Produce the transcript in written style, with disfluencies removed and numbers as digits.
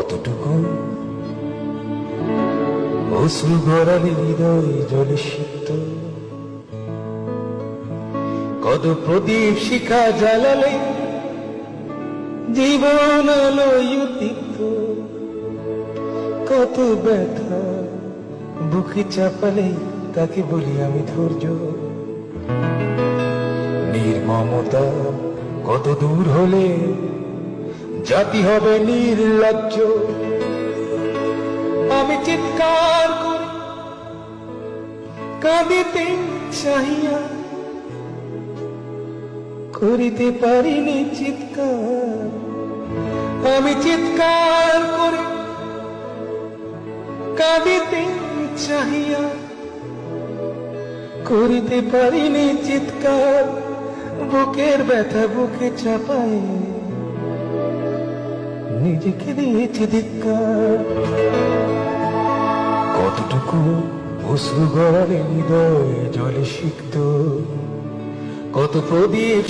কতটুকু অশ্রু গড়ালে হৃদয় জলে সিক্ত, কত প্রদীপ শিখা জ্বালালে জীবন আলোয় উদ্দীপ্ত, কত ব্যথা বুকে চাপালে তাকে বলি আমি ধৈর্য। নির্মমতা কত দূর হলে জাতি হবে নির্লজ্জ। আমি চিৎকার করি কাঁদিতে চাহিয়া, করিতে পারিনি চিৎকার। আমি চিৎকার করে কাঁদিতে চাহিয়া, করিতে পারিনি চিৎকার। বুকের ব্যথা বুকে চাপায় নিজেকে দিয়েছি ধিক্কার। কতটুকু অশ্রু গড়ালে হৃদয় জলে সিক্ত, কত প্রদীপ